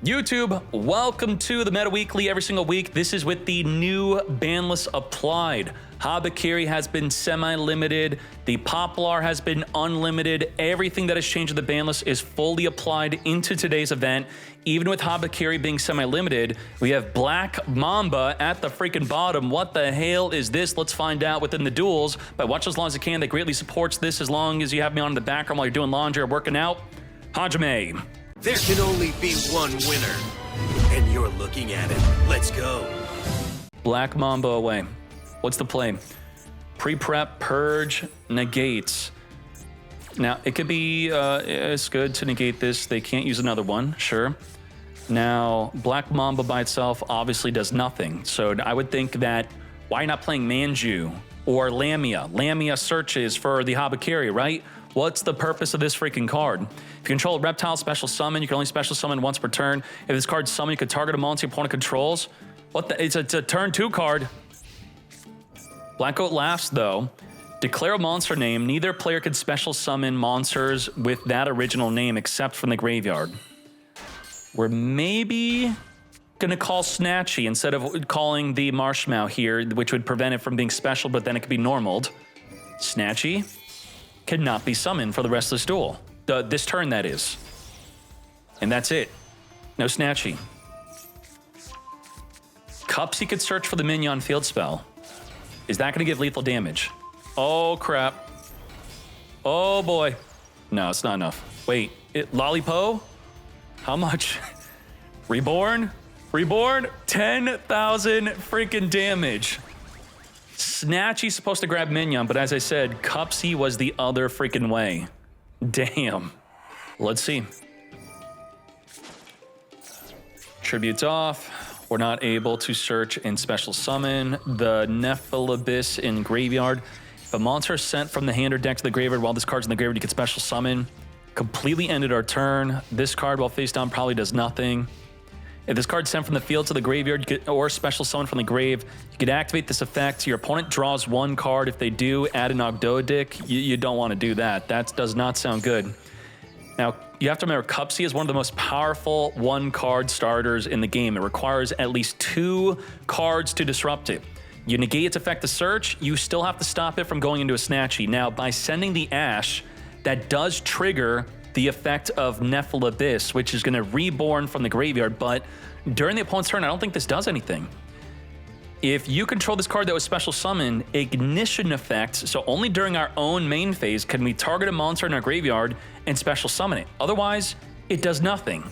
YouTube, welcome to the Meta Weekly every single week. This is with the new Banlist applied. Habakiri has been semi-limited. The Poplar has been unlimited. Everything that has changed with the Banlist is fully applied into today's event. Even with Habakiri being semi-limited, we have Black Mamba at the freaking bottom. What the hell is this? Let's find out within the duels. But watch as long as you can. That greatly supports this as long as you have me on in the background while you're doing laundry or working out. Hajime. There can only be one winner, and you're looking at it. Let's go. Black Mamba away. What's the play? Pre-prep, purge, negates. Now, it could be, it's good to negate this. They can't use another one, sure. Now, Black Mamba by itself obviously does nothing. So I would think that, why are you not playing Manju or Lamia? Lamia searches for the Habakiri, right? What's the purpose of this freaking card? If you control a reptile special summon, you can only special summon once per turn. If this card's summoned, you can target a monster your opponent controls. What the? It's a turn 2 card. Black Goat laughs though. Declare a monster name. Neither player can special summon monsters with that original name except from the graveyard. We're maybe gonna call Snatchy instead of calling the Marshmallow here, which would prevent it from being special, but then it could be normaled. Snatchy cannot be summoned for the rest of this duel. This turn, that is. And that's it. No Snatchy. Cupsy could search for the minion field spell. Is that going to give lethal damage? Oh, crap. Oh, boy. No, it's not enough. Wait, Lollipo? How much? Reborn? Reborn? 10,000 freaking damage. Snatchy's supposed to grab minion, but as I said, Cupsy was the other freaking way. Damn. Let's see. Tribute's off. We're not able to search and special summon the Nephilabyss in graveyard. If a monster is sent from the hand or deck to the graveyard while this card's in the graveyard, you can special summon. Completely ended our turn. This card, while face down, probably does nothing. If this card's sent from the field to the graveyard or special summon from the grave, you could activate this effect. Your opponent draws 1 card. If they do, add an Ogdoadic. You don't want to do that. That does not sound good. Now, you have to remember, Cupsy is one of the most powerful 1-card starters in the game. It requires at least 2 cards to disrupt it. You negate its effect to search, you still have to stop it from going into a Snatchy. Now, by sending the Ash, that does trigger the effect of Nephilabyss, which is going to reborn from the graveyard, but during the opponent's turn, I don't think this does anything. If you control this card that was special summoned, ignition effect, so only during our own main phase can we target a monster in our graveyard and special summon it. Otherwise, it does nothing.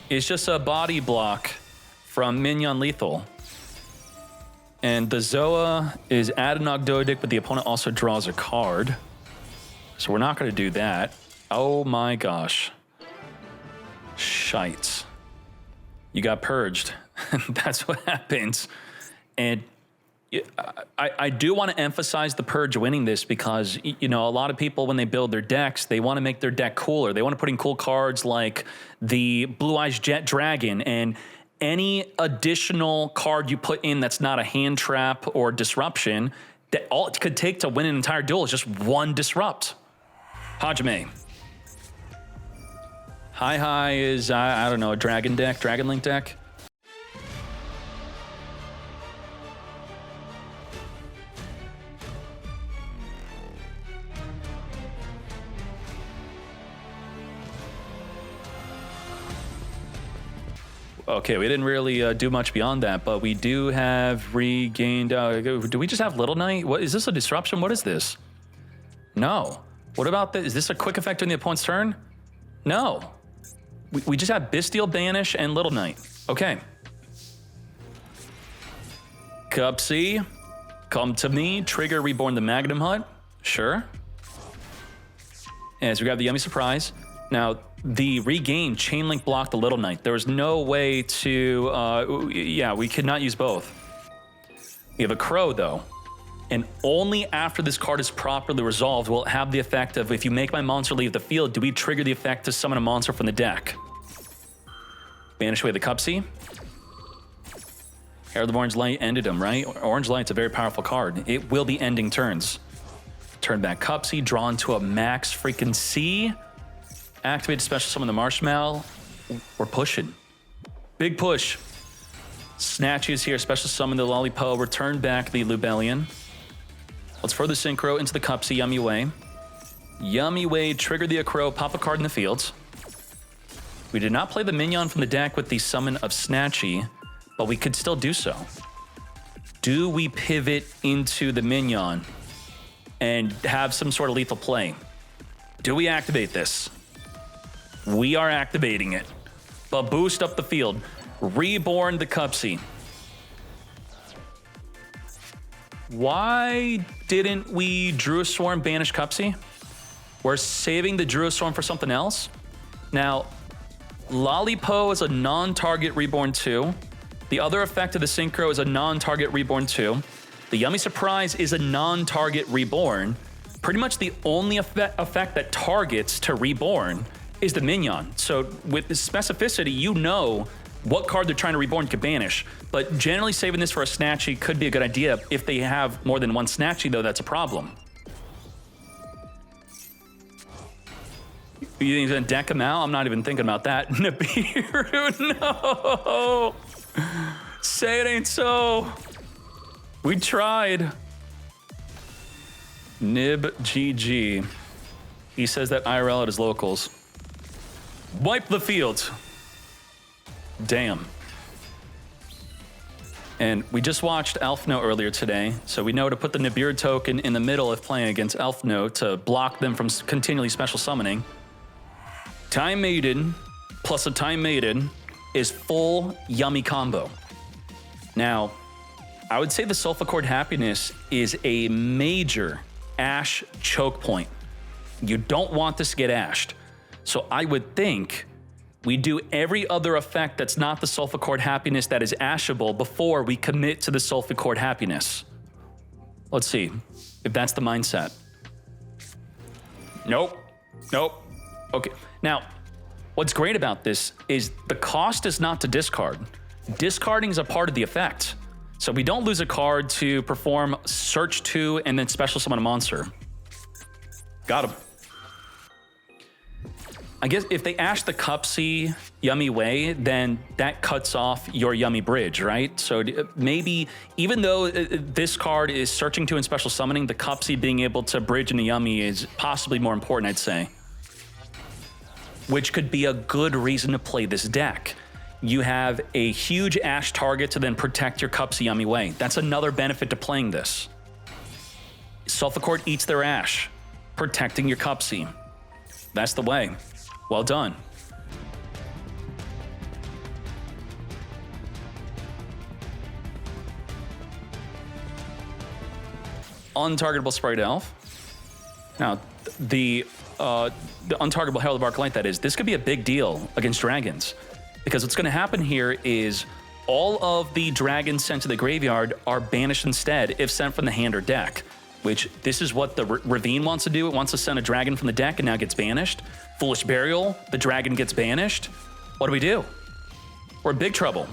It's just a body block from Minion Lethal. And the Zoa is add an Ogdoadic, but the opponent also draws a card. So we're not going to do that. Oh my gosh. Shite. You got purged. That's what happens. And I do want to emphasize the purge winning this because, you know, a lot of people, when they build their decks, they want to make their deck cooler. They want to put in cool cards like the Blue Eyes Jet Dragon, and any additional card you put in that's not a hand trap or disruption, that all it could take to win an entire duel is just 1 disrupt. Hajime. Hi is, I don't know, a Dragon deck, Dragon Link deck? Okay, we didn't really do much beyond that, but we do have regained... do we just have Little Knight? What, is this a disruption? What is this? No. What about this? Is this a quick effect during the opponent's turn? No. We just have Bestial Banish and Little Knight. Okay. Cupsy, come to me. Trigger Reborn the Magnum Hut. Sure. As we grab the Yummy Surprise. Now, the regain Chain Link blocked the Little Knight. There was no way to... yeah, we could not use both. We have a Crow, though. And only after this card is properly resolved will it have the effect of, if you make my monster leave the field, do we trigger the effect to summon a monster from the deck? Banish away the Cupsy. Herald of Orange Light ended him, right? Orange Light's a very powerful card. It will be ending turns. Turn back Cupsy, drawn to a max freaking C. activated special summon the Marshmallow. We're pushing. Big push. Snatchy is here, special summon the Lollipo, return back the Lubellion. Let's further synchro into the Cupsy Yummy Way. Yummy Way, trigger the Acro, pop a card in the field. We did not play the Minion from the deck with the summon of Snatchy, but we could still do so. Do we pivot into the Minion and have some sort of lethal play? Do we activate this? We are activating it. But boost up the field. Reborn the Cupsy. Why didn't we Drew a Swarm banish Cupsy? We're saving the Drew a Swarm for something else? Now, Lollipo is a non-target Reborn 2. The other effect of the Synchro is a non-target Reborn 2. The Yummy Surprise is a non-target Reborn. Pretty much the only effect that targets to Reborn is the Minion. So with the specificity, you know what card they're trying to Reborn could banish. But generally saving this for a Snatchy could be a good idea. If they have more than one Snatchy, though, that's a problem. You think he's gonna deck him out? I'm not even thinking about that. Nibiru, no! Say it ain't so. We tried. Nib GG. He says that IRL at his locals. Wipe the field. Damn. And we just watched Elfno earlier today, so we know to put the Nibiru token in the middle if playing against Elfno to block them from continually special summoning. Time Maiden plus a Time Maiden is full Yummy combo. Now, I would say the Sulfur Happiness is a major Ash choke point. You don't want this to get ashed. So I would think we do every other effect that's not the Sulfur Happiness that is ashable before we commit to the Sulfur Happiness. Let's see if that's the mindset. Nope. Nope. Okay. Now, what's great about this is the cost is not to discard. Discarding is a part of the effect. So we don't lose a card to perform Search 2 and then special summon a monster. Got him. I guess if they ash the Cupsy Yummy Way, then that cuts off your Yummy Bridge, right? So maybe, even though this card is searching to and special summoning, the Cupsy being able to bridge into Yummy is possibly more important, I'd say. Which could be a good reason to play this deck. You have a huge ash target to then protect your Cupsy Yummy Way. That's another benefit to playing this. Sulfur eats their ash, protecting your Cupsy. That's the way. Well done. Untargetable Sprite Elf. Now, the untargetable Herald of Arclight, that is, this could be a big deal against dragons. Because what's going to happen here is all of the dragons sent to the graveyard are banished instead if sent from the hand or deck. Which, this is what the Ravine wants to do. It wants to send a dragon from the deck and now gets banished. Foolish Burial, the dragon gets banished. What do? We're in big trouble.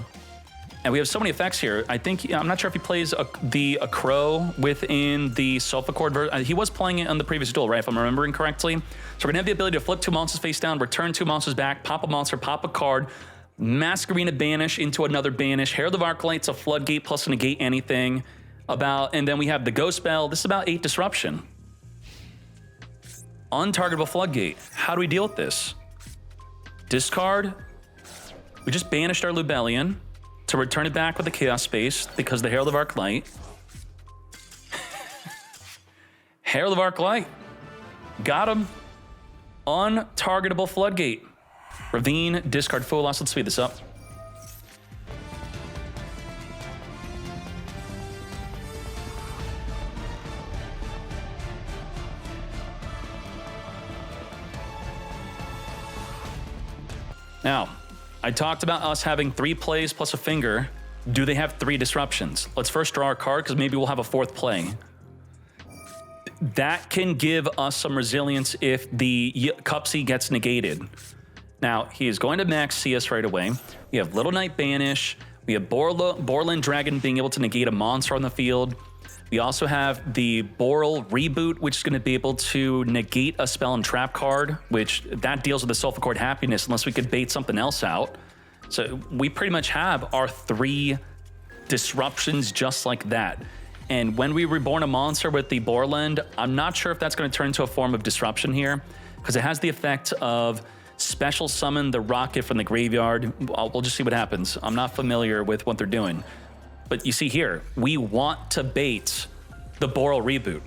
And we have so many effects here. I think, I'm not sure if he plays the Crow within the Sulfur version. He was playing it on the previous duel, right, if I'm remembering correctly. So we're gonna have the ability to flip 2 monsters face down, return 2 monsters back, pop a monster, pop a card, Masquerena banish into another banish, Herald of Arclight's a floodgate plus a negate anything. And then we have the Ghost Spell. This is about 8 disruption. Untargetable Floodgate. How do we deal with this? Discard. We just banished our Lubellion to return it back with the Chaos Space because the Herald of Arclight. Herald of Arclight. Got him. Untargetable Floodgate. Ravine, discard full loss. Let's speed this up. Now, I talked about us having 3 plays plus a finger. Do they have 3 disruptions? Let's first draw our card because maybe we'll have a 4th play. That can give us some resilience if the Cupsy gets negated. Now, he is going to max CS right away. We have Little Knight Banish. We have Borland Dragon being able to negate a monster on the field. We also have the Boral Reboot, which is going to be able to negate a spell and trap card, which that deals with the Sulfur Cord Happiness unless we could bait something else out. So we pretty much have our 3 disruptions just like that. And when we reborn a monster with the Borland, I'm not sure if that's going to turn into a form of disruption here, because it has the effect of special summon the rocket from the graveyard. We'll just see what happens. I'm not familiar with what they're doing. But you see here, we want to bait the Boral Reboot.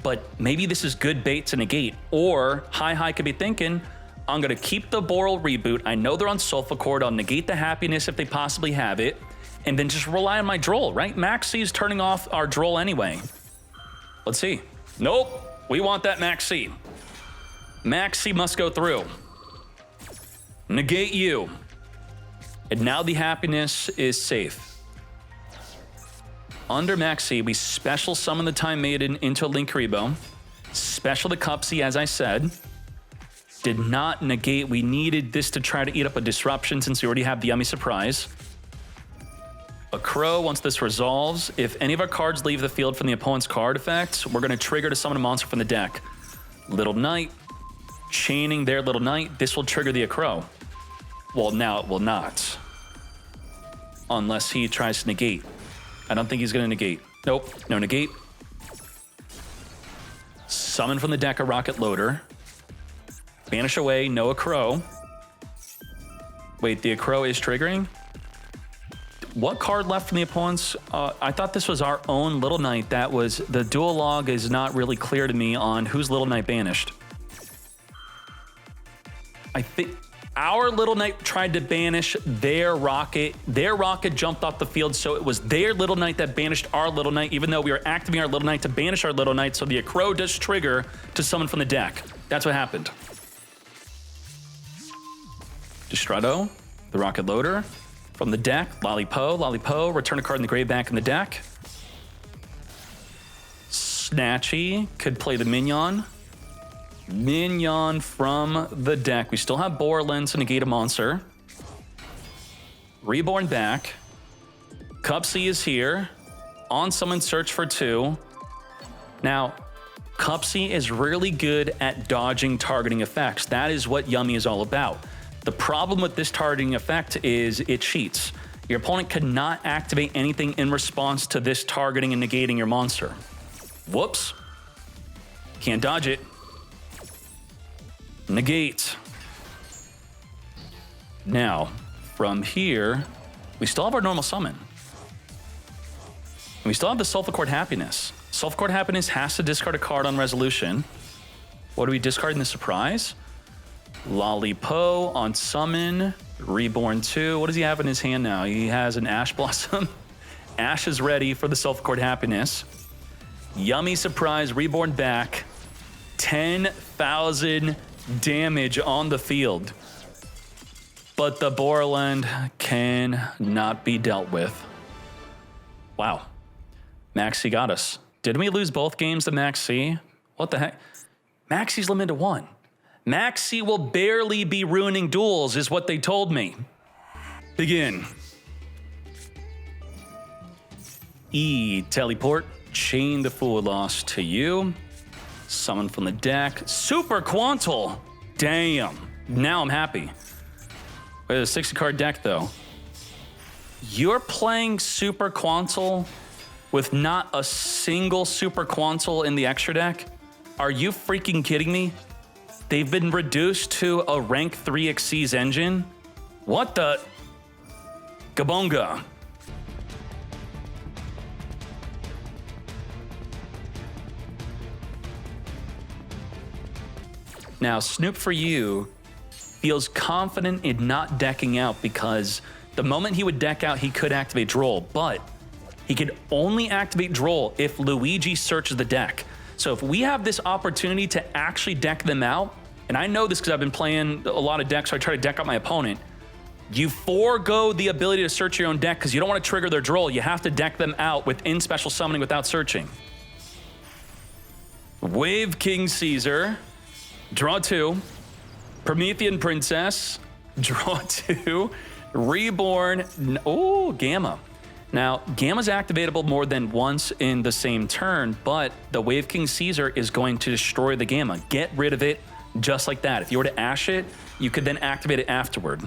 But maybe this is good bait to negate. Or Hi could be thinking, I'm going to keep the Boral Reboot. I know they're on Sulfur Cord. I'll negate the happiness if they possibly have it. And then just rely on my Droll, right? Maxi is turning off our Droll anyway. Let's see. Nope. We want that Maxi. Maxi must go through. Negate you. And now the happiness is safe. Under Maxi, we special summon the Time Maiden into a Linkuriboh. Special the Cupsy, as I said. Did not negate. We needed this to try to eat up a disruption since we already have the Yummy Surprise. A Crow, once this resolves, if any of our cards leave the field from the opponent's card effect, we're going to trigger to summon a monster from the deck. Little Knight, chaining their Little Knight, this will trigger the Crow. Well, now it will not. Unless he tries to negate. I don't think he's going to negate. Nope, no negate. Summon from the deck a Rocket Loader. Banish away, no Crow. Wait, the Crow is triggering? What card left from the opponents? I thought this was our own Little Knight. That was, the dual log is not really clear to me on whose Little Knight banished. I think our Little Knight tried to banish their Rocket. Their Rocket jumped off the field, so it was their Little Knight that banished our Little Knight, even though we were activating our Little Knight to banish our Little Knight, so the Crow does trigger to summon from the deck. That's what happened. Destrudo, the Rocket Loader. From the deck, Lollipo, return a card in the grave back in the deck. Snatchy could play the Minion. Minion from the deck. We still have Borland to negate a monster. Reborn back. Cupsy is here. On summon, search for 2. Now, Cupsy is really good at dodging targeting effects. That is what Yummy is all about. The problem with this targeting effect is it cheats. Your opponent cannot activate anything in response to this targeting and negating your monster. Whoops. Can't dodge it. Negate. Now, from here, we still have our normal summon. And we still have the Sulfur Cord Happiness. Sulfur Cord Happiness has to discard a card on resolution. What do we discard in the surprise? Lollipo on summon, Reborn 2. What does he have in his hand now? He has an Ash Blossom. Ash is ready for the Sulfur Cord Happiness. Yummy Surprise, Reborn back. 10,000 damage on the field. But the Borland cannot be dealt with. Wow. Maxi got us. Didn't we lose both games to Maxi? What the heck? Maxi's limited to 1. Maxi will barely be ruining duels, is what they told me. Begin. Teleport. Chain the Fool lost to you. Summon from the deck. Super Quantal. Damn. Now I'm happy. Wait, a 60-card deck, though. You're playing Super Quantal with not a single Super Quantal in the extra deck? Are you freaking kidding me? They've been reduced to a rank 3 Xyz engine? What the? Gabonga. Now, Snoop for you feels confident in not decking out because the moment he would deck out, he could activate Droll, but he could only activate Droll if Luigi searches the deck. So if we have this opportunity to actually deck them out, and I know this because I've been playing a lot of decks, so I try to deck out my opponent, you forego the ability to search your own deck because you don't want to trigger their Droll. You have to deck them out within special summoning without searching. Wave King Caesar. Draw 2. Promethean Princess. Draw 2. Reborn. Oh, Gamma. Now, Gamma's activatable more than once in the same turn, but the Wave King Caesar is going to destroy the Gamma. Get rid of it just like that. If you were to Ash it, you could then activate it afterward.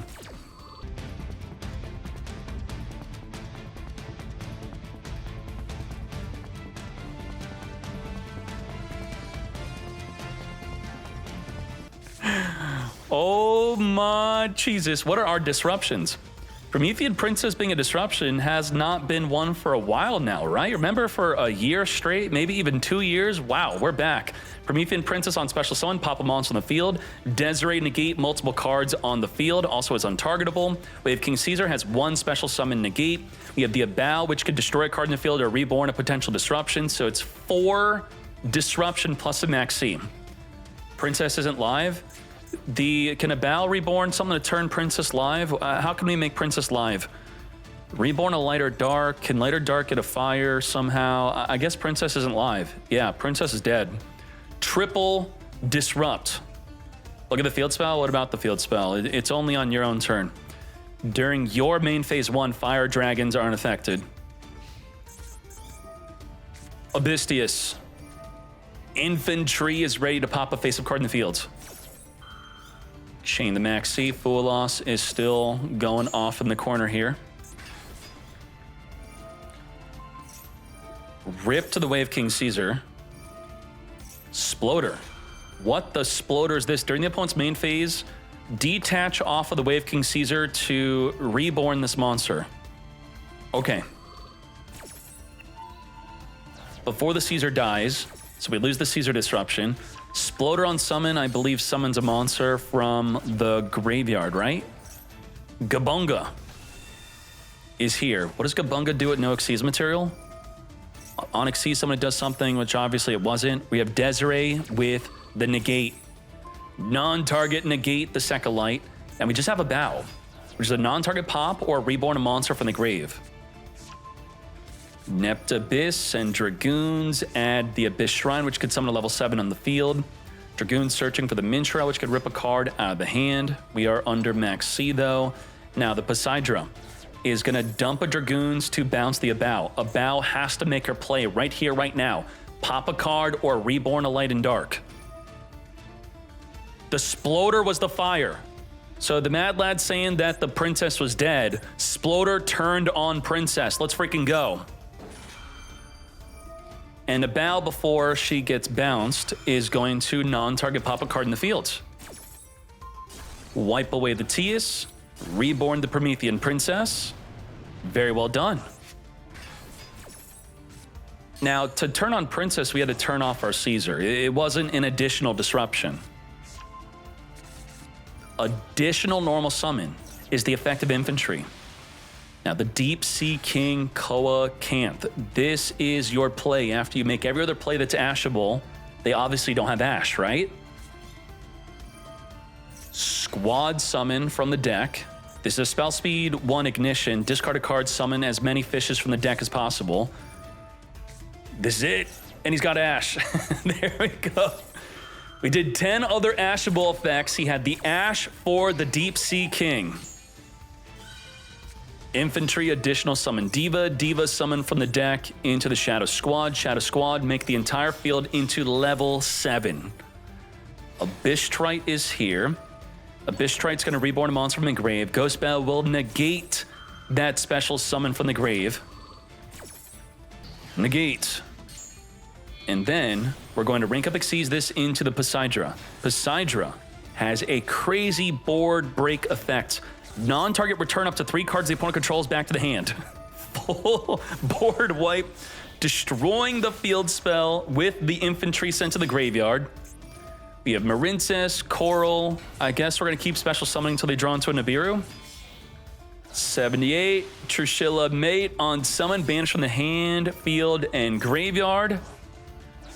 Oh my Jesus, what are our disruptions? Promethean Princess being a disruption has not been one for a while now, right? Remember for a year straight, maybe even 2 years? Wow, we're back. Promethean Princess on special summon, pop a monster on the field. Desiree negate multiple cards on the field, also is untargetable. Wave King Caesar has 1 special summon negate. We have the Abao, which could destroy a card in the field or reborn a potential disruption, so it's 4 disruption plus a maxi. Princess isn't live. Can Abao reborn something to turn Princess live? How can we make Princess live? Reborn a light or dark. Can light or dark get a fire somehow? I guess Princess isn't live. Yeah, Princess is dead. Triple disrupt. Look at the field spell. What about the field spell? It's only on your own turn. During your main phase 1, fire dragons are unaffected. Abystius. Infantry is ready to pop a face-up card in the field. Chain the maxi. Foolos is still going off in the corner here. Rip to the Wave King Caesar. Sploder. What the Sploder is this? During the opponent's main phase, detach off of the Wave King Caesar to reborn this monster. Okay. Before the Caesar dies, so we lose the Caesar disruption. Sploder on summon, I believe, summons a monster from the graveyard, right? Gabunga is here. What does Gabunga do at no Xyz material? On Xyz, someone does something, which obviously it wasn't. We have Desiree with the negate. Non-target negate the second light. And we just have a Bow, which is a non-target pop or reborn a monster from the grave. Nept Abyss and Dragoons add the Abyss Shrine, which could summon a level 7 on the field. Dragoons searching for the Mintra, which could rip a card out of the hand. We are under max C, though. Now, the Poseidra is going to dump a Dragoons to bounce the Abao. Abao has to make her play right here, right now. Pop a card or reborn a light and dark. The Sploder was the fire. So the Mad Lad saying that the Princess was dead. Sploder turned on Princess. Let's freaking go. And Abao, before she gets bounced, is going to non-target pop a card in the field. Wipe away the Tias, reborn the Promethean Princess. Very well done. Now, to turn on Princess, we had to turn off our Caesar. It wasn't an additional disruption. Additional normal summon is the effect of infantry. Now, the Deep Sea King Koa Kanth. This is your play after you make every other play that's ashable. They obviously don't have Ash, right? Squad summon from the deck. This is a spell speed 1 ignition. Discard a card, summon as many fishes from the deck as possible. This is it. And he's got Ash. There we go. We did 10 other ashable effects. He had the Ash for the Deep Sea King. Infantry, additional summon Diva. Diva summon from the deck into the Shadow Squad. Shadow Squad make the entire field into level 7. Abystrite is here. Abystrite's going to reborn a monster from the grave. Ghost Bell will negate that special summon from the grave. Negate. And then we're going to rank up Xyz this into the Poseidra. Poseidra has a crazy board break effect. Non-target return up to 3 cards the opponent controls back to the hand. Full board wipe, destroying the field spell with the infantry sent to the graveyard. We have Marincess, Coral. I guess we're going to keep special summoning until they draw into a Nibiru. 78, Trushilla Mate on summon, banished from the hand, field, and graveyard.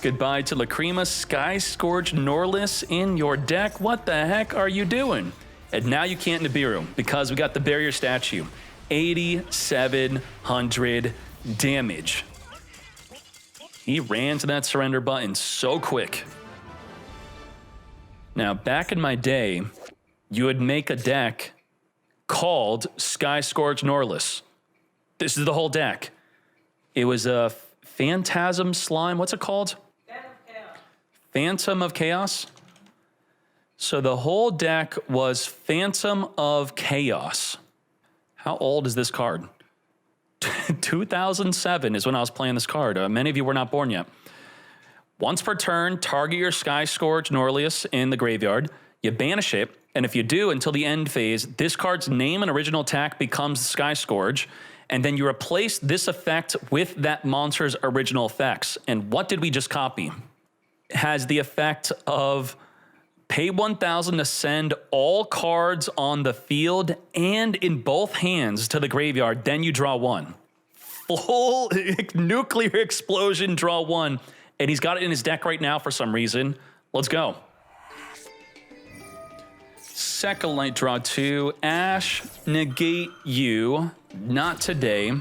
Goodbye to Lacrima, Sky Scourge, Norlis in your deck. What the heck are you doing? And now you can't Nibiru because we got the barrier statue. 8,700 damage. He ran to that surrender button so quick. Now, back in my day, you would make a deck called Sky Scourge Norlis. This is the whole deck. It was a Phantasm Slime. What's it called? Phantom of Chaos. So the whole deck was Phantom of Chaos. How old is this card? 2007 is when I was playing this card. Many of you were not born yet. Once per turn, target your Sky Scourge Norlius in the graveyard. You banish it, and if you do until the end phase, this card's name and original attack becomes Sky Scourge, and then you replace this effect with that monster's original effects. And what did we just copy? It has the effect of pay 1,000 to send all cards on the field and in both hands to the graveyard, then you draw one. Full nuclear explosion, draw one. And he's got it in his deck right now for some reason. Let's go. Second light, draw two. Ash, negate you. Not today.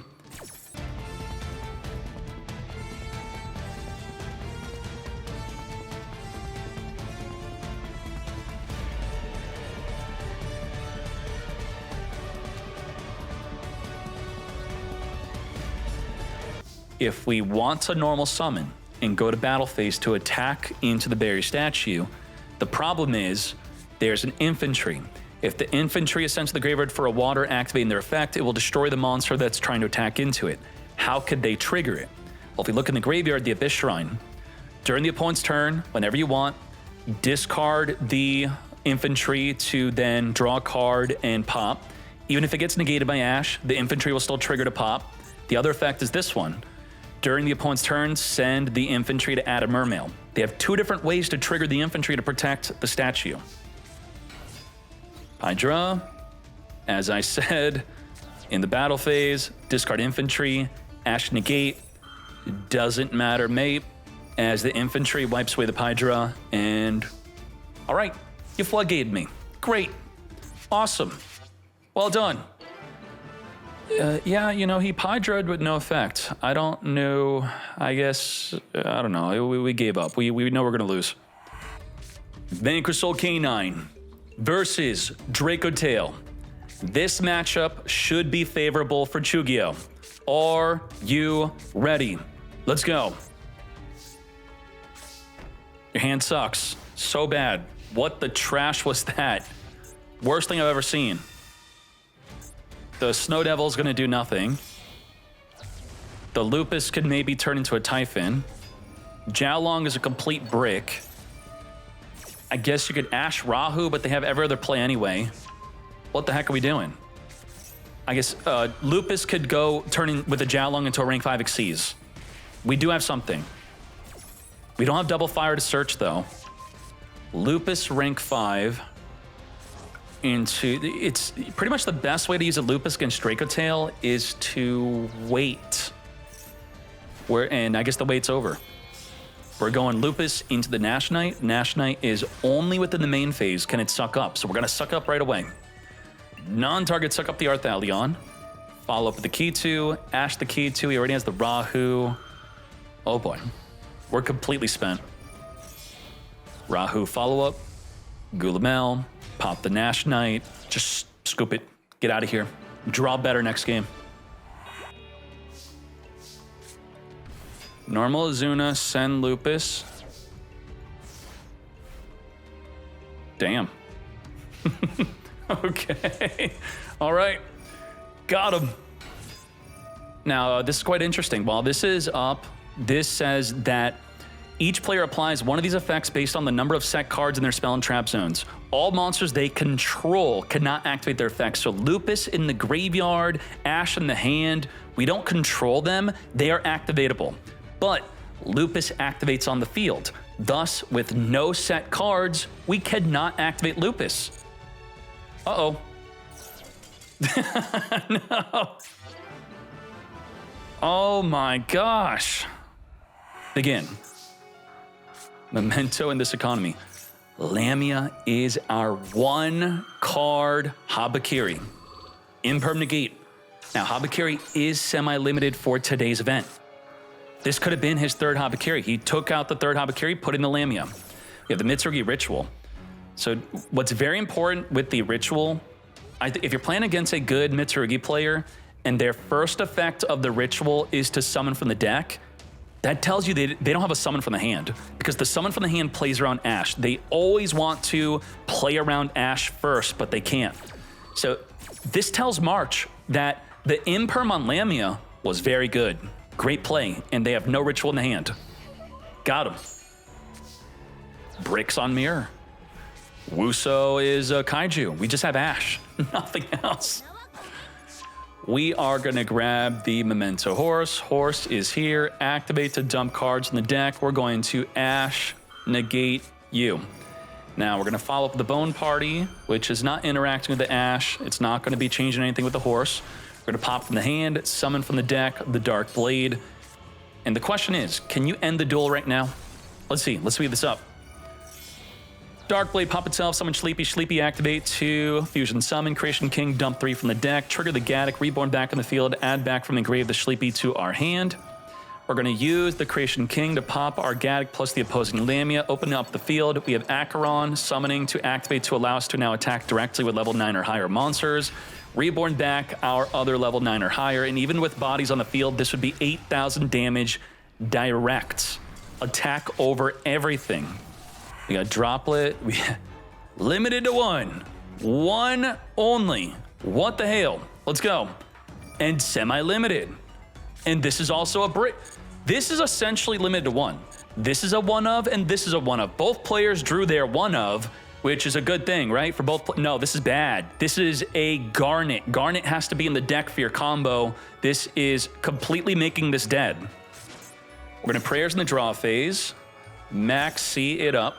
If we want to normal summon and go to battle phase to attack into the barrier statue, the problem is there's an infantry. If the infantry ascends to the graveyard for a water activating their effect, it will destroy the monster that's trying to attack into it. How could they trigger it? Well, if we look in the graveyard, the Abyss Shrine. During the opponent's turn, whenever you want, discard the infantry to then draw a card and pop. Even if it gets negated by Ash, the infantry will still trigger to pop. The other effect is this one. During the opponent's turn, send the infantry to add a mermail. They have two different ways to trigger the infantry to protect the statue. Hydra, as I said, in the battle phase, discard infantry, Ash negate, doesn't matter, mate, as the infantry wipes away the Hydra, and all right, you floodgated me. Great, awesome, well done. Yeah, you know, he Hydra with no effect. I don't know, I guess, I don't know, we gave up. We know we're gonna lose. Vanquish Soul Canine versus Dracotail. This matchup should be favorable for Chugio. Are you ready? Let's go. Your hand sucks so bad. What the trash was that? Worst thing I've ever seen. The Snow Devil's gonna do nothing. The Lupus could maybe turn into a Typhon. Jiaolong is a complete brick. I guess you could Ash Rahu, but they have every other play anyway. What the heck are we doing? I guess Lupus could go turning with a Jiaolong into a rank 5 Xyz. We do have something. We don't have double fire to search though. Lupus rank 5 into, it's pretty much the best way to use a Lupus against Dracotail is to wait. And I guess the wait's over. We're going Lupus into the Nash Knight. Nash Knight is only within the main phase can it suck up, so we're gonna suck up right away. Non-target suck up the Arthalion. Follow up with the Key2, Ash the Key2, he already has the Rahu. Oh boy, we're completely spent. Rahu follow up, Gulamel, pop the Nash Knight, just scoop it, get out of here. Draw better next game. Normal Azuna, send Lupus. Damn. Okay. All right. Got him. Now, this is quite interesting. While this is up, this says that each player applies one of these effects based on the number of set cards in their spell and trap zones. All monsters they control cannot activate their effects. So Lupus in the graveyard, Ash in the hand, we don't control them. They are activatable. But Lupus activates on the field. Thus, with no set cards, we cannot activate Lupus. Uh-oh. No. Oh my gosh. Begin. Memento in this economy. Lamia is our one card Habakiri. Imperm negate. Now, Habakiri is semi-limited for today's event. This could have been his third Habakiri. He took out the third Habakiri, put in the Lamia. We have the Mitsurugi Ritual. So what's very important with the Ritual, if you're playing against a good Mitsurugi player, and their first effect of the ritual is to summon from the deck, that tells you they don't have a summon from the hand, because the summon from the hand plays around Ash. They always want to play around Ash first, but they can't. So this tells March that the Imperm on Lamia was very good. Great play, and they have no ritual in the hand. Got him. Bricks on Mirror. Wuso is a Kaiju. We just have Ash, nothing else. We are gonna grab the Memento Horse. Horse is here. Activate to dump cards in the deck. We're going to Ash, negate you. Now we're gonna follow up with the Bone Party, which is not interacting with the Ash. It's not gonna be changing anything with the Horse. We're gonna pop from the hand, summon from the deck, the Dark Blade. And the question is, can you end the duel right now? Let's see, let's speed this up. Dark Blade, pop itself, summon Sleepy. Sleepy activate to Fusion Summon. Creation King, dump 3 from the deck. Trigger the Gaddock, Reborn back in the field. Add back from engrave the Sleepy to our hand. We're going to use the Creation King to pop our Gaddock plus the opposing Lamia. Open up the field. We have Acheron summoning to activate to allow us to now attack directly with level 9 or higher monsters. Reborn back our other level 9 or higher. And even with bodies on the field, this would be 8,000 damage direct. Attack over everything. We got Droplet. We limited to 1. 1 only. What the hell? Let's go. And semi-limited. And this is also a brick. This is essentially limited to 1. This is a 1 of, and this is a 1 of. Both players drew their 1 of, which is a good thing, right? For both. No, this is bad. This is a Garnet. Garnet has to be in the deck for your combo. This is completely making this dead. We're gonna Prayers in the draw phase. Max C it up.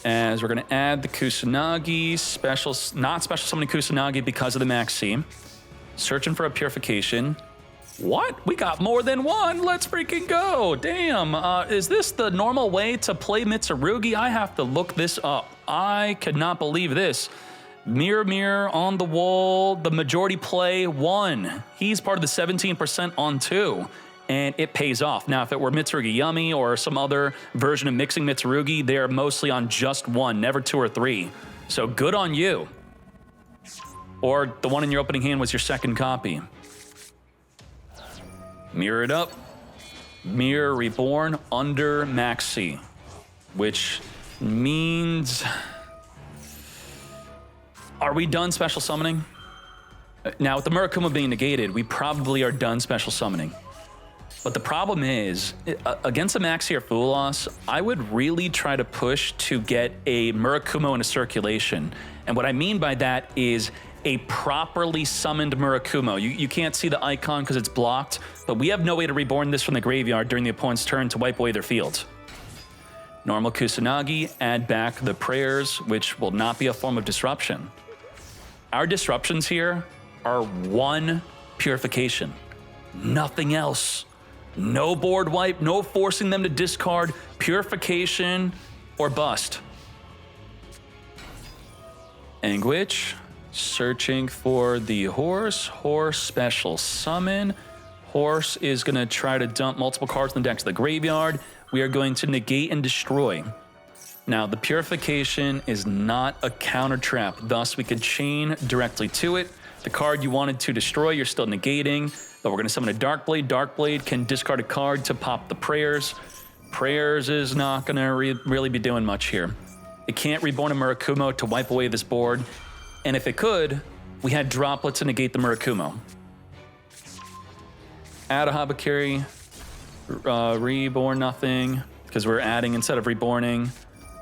As we're gonna add the Kusanagi, not special summoning Kusanagi because of the Max C. Searching for a Purification. What? We got more than 1. Let's freaking go. Damn. Is this the normal way to play Mitsurugi? I have to look this up. I could not believe this. Mirror, mirror on the wall. The majority play 1. He's part of the 17% on 2. And it pays off. Now, if it were SolfaYummy or some other version of mixing Mitsurugi, they're mostly on just 1, never 2 or 3. So good on you. Or the one in your opening hand was your second copy. Mirror it up. Mirror Reborn under Maxi, which means... Are we done special summoning? Now, with the Murakuma being negated, we probably are done special summoning. But the problem is, against a Maxi or Full Loss, I would really try to push to get a Murakumo into circulation. And what I mean by that is a properly summoned Murakumo. You can't see the icon because it's blocked, but we have no way to reborn this from the graveyard during the opponent's turn to wipe away their field. Normal Kusanagi, add back the Prayers, which will not be a form of disruption. Our disruptions here are 1 Purification, nothing else. No board wipe, no forcing them to discard, Purification, or bust. Anguish, searching for the Horse. Horse special summon. Horse is gonna try to dump multiple cards in the deck to the graveyard. We are going to negate and destroy. Now, the Purification is not a counter trap, thus we could chain directly to it. The card you wanted to destroy, you're still negating. But we're going to summon a Dark Blade. Dark Blade can discard a card to pop the Prayers. Prayers is not going to really be doing much here. It can't reborn a Murakumo to wipe away this board. And if it could, we had Droplet to negate the Murakumo. Add a Habakiri. Reborn nothing, because we're adding instead of reborning.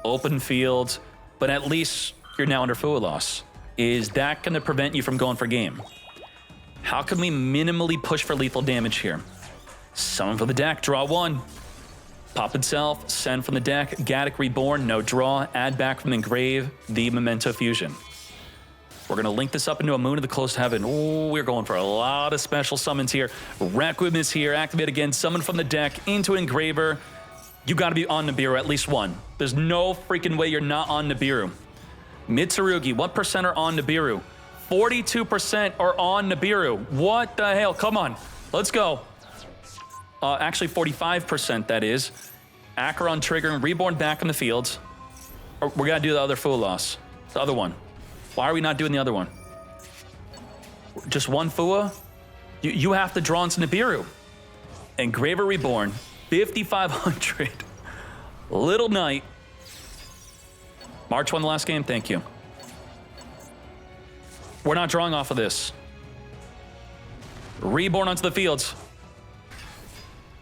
Open field. But at least you're now under Full Loss. Is that going to prevent you from going for game? How can we minimally push for lethal damage here? Summon from the deck, draw 1. Pop itself, send from the deck, Gaddock Reborn, no draw, add back from engrave the Memento Fusion. We're gonna link this up into a Moon of the Close to Heaven. Ooh, we're going for a lot of special summons here. Requiem is here, activate again, summon from the deck into Engraver. You gotta be on Nibiru, at least 1. There's no freaking way you're not on Nibiru. Mitsurugi, what percent are on Nibiru? 42% are on Nibiru. What the hell? Come on, let's go. Actually 45%, that is. Acheron triggering, Reborn back in the field. We're gonna do the other Full Loss. The other one. Why are we not doing the other one? Just one Fua? You have to draw into Nibiru. Engraver Reborn, 5,500. Little Knight. March won the last game, thank you. We're not drawing off of this. Reborn onto the fields.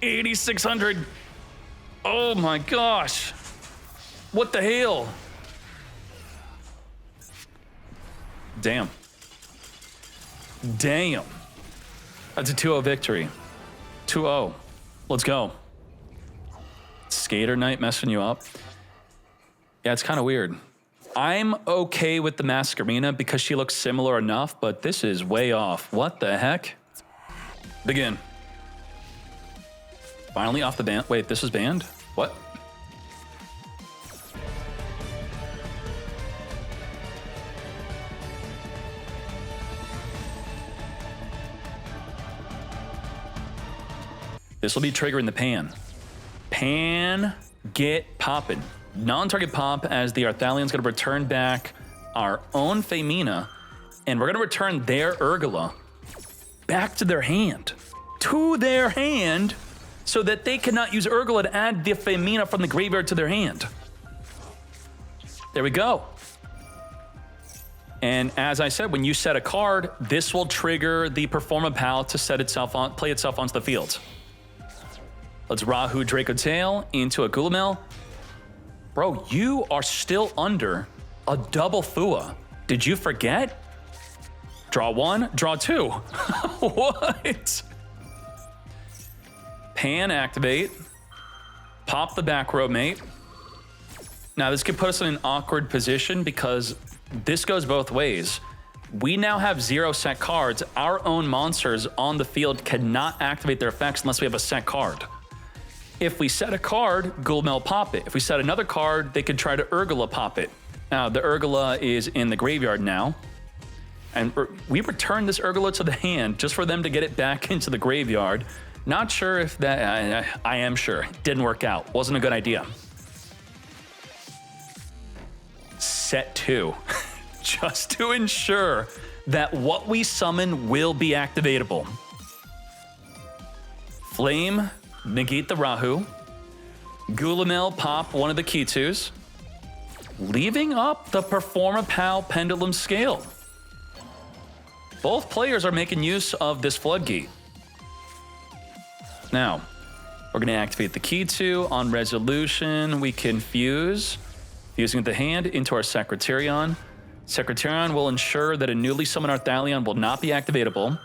8,600. Oh my gosh. What the hell? Damn. Damn. That's a 2-0 victory. 2-0. Let's go. Skater Knight messing you up. Yeah, it's kind of weird. I'm okay with the Masquerena because she looks similar enough, but this is way off. What the heck? Begin. Finally off the ban. Wait, this is banned? What? This will be triggering the pan. Pan, get poppin'. Non-target pop as the Arthalion's gonna return back our own Femina, and we're gonna return their Urgula back to their hand. To their hand, so that they cannot use Urgula to add the Femina from the graveyard to their hand. There we go. And as I said, when you set a card, this will trigger the Performa Pal to set itself on, play itself onto the field. Let's Rahu Dracotail into a Gulamel. Bro, you are still under a double Fua. Did you forget? Draw one, draw two. What? Pan activate. Pop the back row mate. Now this could put us in an awkward position because this goes both ways. We now have 0 set cards. Our own monsters on the field cannot activate their effects unless we have a set card. If we set a card, Gulamel pop it. If we set another card, they could try to Urgula pop it. Now, the Urgula is in the graveyard now. And we returned this Urgula to the hand just for them to get it back into the graveyard. Not sure if that, I am sure. Didn't work out. Wasn't a good idea. Set 2. Just to ensure that what we summon will be activatable. Flame. Negate the Rahu. Gulamel pop one of the Kitus. Leaving up the Performa Pal Pendulum Scale. Both players are making use of this Floodgate. Now, we're going to activate the Kitu. On resolution, we can fuse. Fusing the hand into our Secretarion. Secretarion will ensure that a newly summoned Arthalion will not be activatable,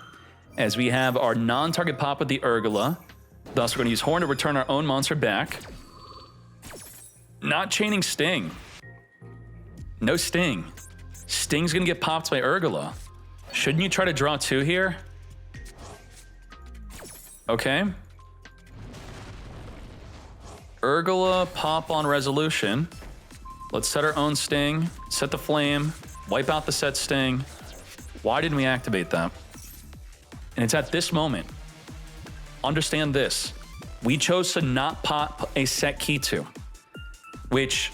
as we have our non-target pop with the Urgula. Thus, we're going to use Horn to return our own monster back. Not chaining Sting. No Sting. Sting's going to get popped by Urgula. Shouldn't you try to draw 2 here? Okay. Urgula pop on resolution. Let's set our own Sting. Set the Flame. Wipe out the set Sting. Why didn't we activate that? And it's at this moment. Understand this. We chose to not pop a set Kitu, which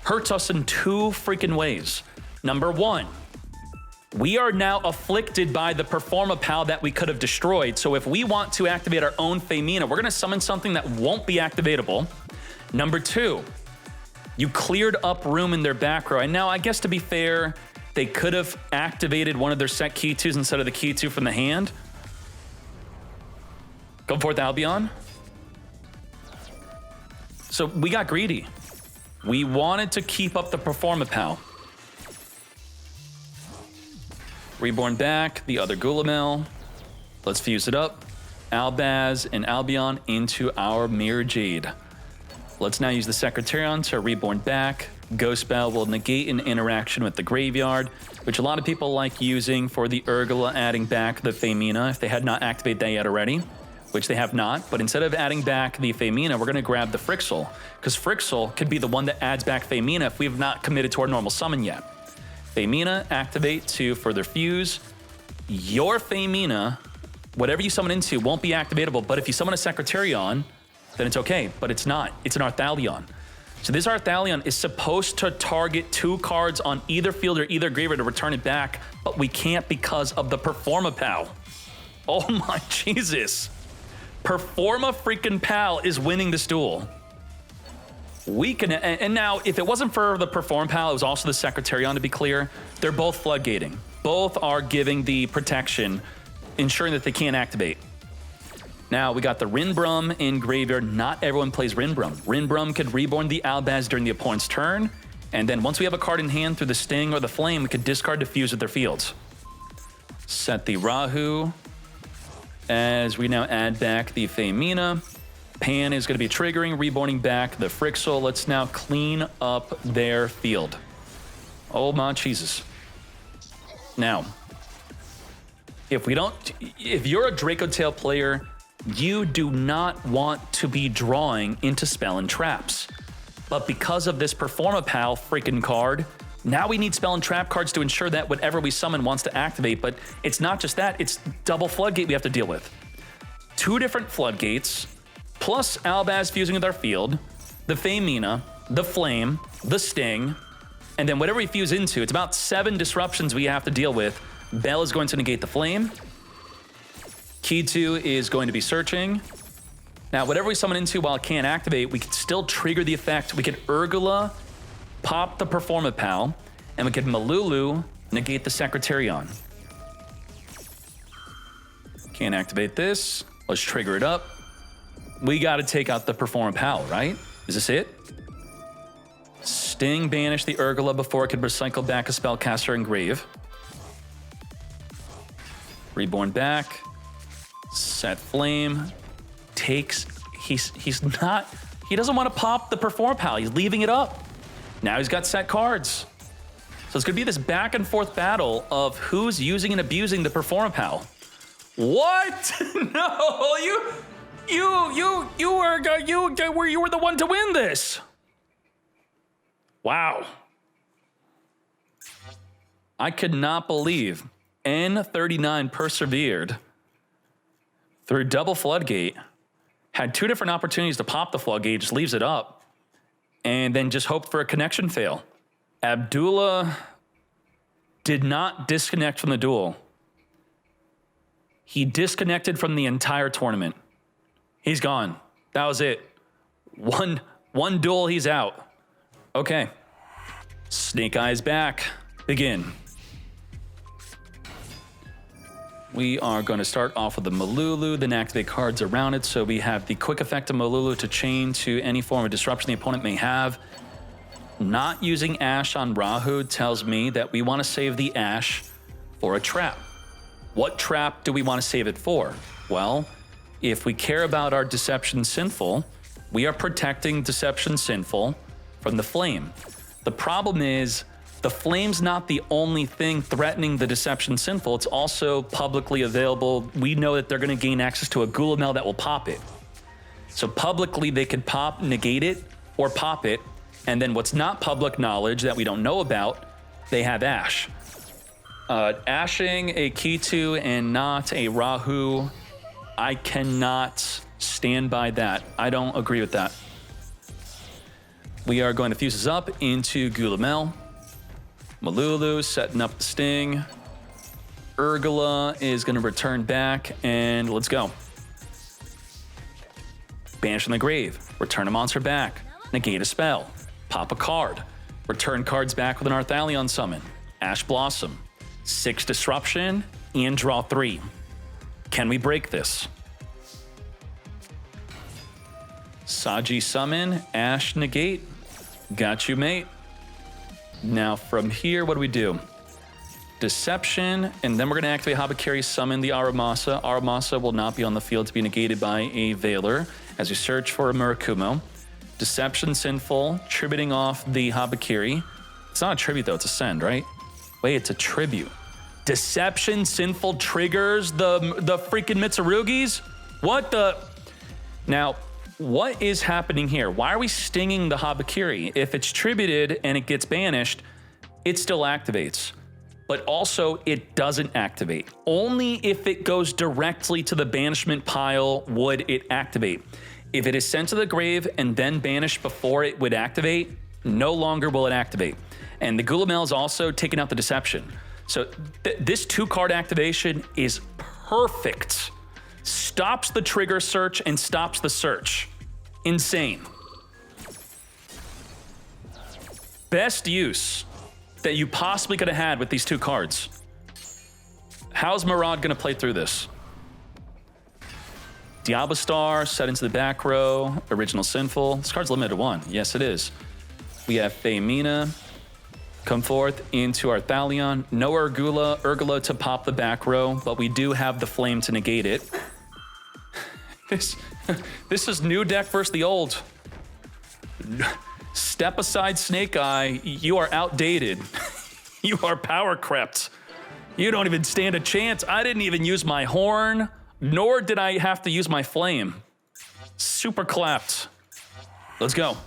hurts us in 2 freaking ways. Number 1, we are now afflicted by the Performa Pal that we could have destroyed. So if we want to activate our own Femina, we're going to summon something that won't be activatable. Number 2, you cleared up room in their back row. And now, I guess to be fair, they could have activated one of their set Kitus instead of the Kitu from the hand. Go forth, Albion. So we got greedy. We wanted to keep up the Performa Pal. Reborn back, the other Gulamel. Let's fuse it up. Albaz and Albion into our Mirror Jade. Let's now use the Secretarion to Reborn back. Ghost Spell will negate an interaction with the graveyard, which a lot of people like using for the Urgula adding back the Femina if they had not activated that yet already. Which they have not, but instead of adding back the Femina, we're going to grab the Frixel, because Frixel could be the one that adds back Femina if we have not committed to our normal summon yet. Femina, activate to further fuse. Your Femina, whatever you summon into, won't be activatable, but if you summon a Secretarion, then it's okay, but it's not. It's an Arthalion. So this Arthalion is supposed to target 2 cards on either field or either graveyard to return it back, but we can't because of the Performapal. Oh my Jesus. Performa freaking Pal is winning this duel. We can, and now if it wasn't for the Performapal, it was also the Secretarion, to be clear. They're both floodgating. Both are giving the protection, ensuring that they can't activate. Now we got the Rinbrum in graveyard. Not everyone plays Rinbrum. Rinbrum could reborn the Albaz during the opponent's turn, and then once we have a card in hand through the Sting or the Flame, we could discard Diffuse with their fields. Set the Rahu, as we now add back the Femina. Pan is going to be triggering, reborning back the Frixel. Let's now clean up their field. Oh my Jesus. Now, if you're a Dracotail player, you do not want to be drawing into spell and traps. But because of this Performapal freaking card, now we need spell and trap cards to ensure that whatever we summon wants to activate. But it's not just that, it's double Floodgate we have to deal with. 2 different Floodgates, plus Albaz fusing with our field, the Femina, the Flame, the Sting, and then whatever we fuse into, it's about 7 disruptions we have to deal with. Bell is going to negate the Flame. Key2 is going to be searching. Now, whatever we summon into while it can't activate, we can still trigger the effect. We could Urgula, pop the Performapal, and we could Malulu, negate the Secretarion. Can't activate this. Let's trigger it up. We got to take out the Performapal, right? Is this it? Sting banish the Urgula before it could recycle back a Spellcaster and Grave. Reborn back. Set Flame. Takes. He doesn't want to pop the Performapal. He's leaving it up. Now he's got set cards. So it's going to be this back and forth battle of who's using and abusing the Performapal. What? No, you were the one to win this. Wow. I could not believe N39 persevered through double Floodgate, had 2 different opportunities to pop the Floodgate, just leaves it up, and then just hoped for a connection fail. Abdullah did not disconnect from the duel. He disconnected from the entire tournament. He's gone. That was it. One duel, he's out. Okay. Snake Eyes back. Begin. We are going to start off with the Malulu, then activate cards around it. So we have the quick effect of Malulu to chain to any form of disruption the opponent may have. Not using Ash on Rahu tells me that we want to save the Ash for a trap. What trap do we want to save it for? Well, if we care about our Deception Sinful, we are protecting Deception Sinful from the Flame. The problem is, the Flame's not the only thing threatening the Deception Sinful. It's also publicly available. We know that they're going to gain access to a Gulamel that will pop it. So publicly, they could pop, negate it, or pop it. And then what's not public knowledge that we don't know about, they have Ash. Ashing a Key2 and not a Rahu, I cannot stand by that. I don't agree with that. We are going to fuse this up into Gulamel. Malulu setting up the Sting. Urgula is going to return back, and let's go. Banish from the grave. Return a monster back. Negate a spell. Pop a card. Return cards back with an Arthalion summon. Ash Blossom. 6 disruption and draw 3. Can we break this? Saji summon. Ash negate. Got you, mate. Now from here, what do we do? Deception, and then we're going to activate Habakiri, summon the Aramasa. Aramasa will not be on the field to be negated by a Veiler as we search for a Murakumo. Deception Sinful, tributing off the Habakiri. It's not a tribute though, it's a send, right? Wait, it's a tribute. Deception Sinful triggers the freaking Mitsurugis? What the? Now, what is happening here? Why are we stinging the Habakiri? If it's tributed and it gets banished, it still activates. But also, it doesn't activate. Only if it goes directly to the banishment pile would it activate. If it is sent to the grave and then banished before it would activate, no longer will it activate. And the Gulamel is also taking out the Deception. So this 2-card activation is perfect. Stops the trigger search and stops the search. Insane. Best use that you possibly could have had with these 2 cards. How's Murad gonna play through this? Diablo Star, set into the back row, Original Sinful. This card's limited to 1. Yes, it is. We have Femina. Come forth into our Thalion. No Urgula to pop the back row, but we do have the Flame to negate it. This is new deck versus the old. Step aside, Snake Eye. You are outdated. You are power crept. You don't even stand a chance. I didn't even use my horn, nor did I have to use my flame. Super clapped. Let's go.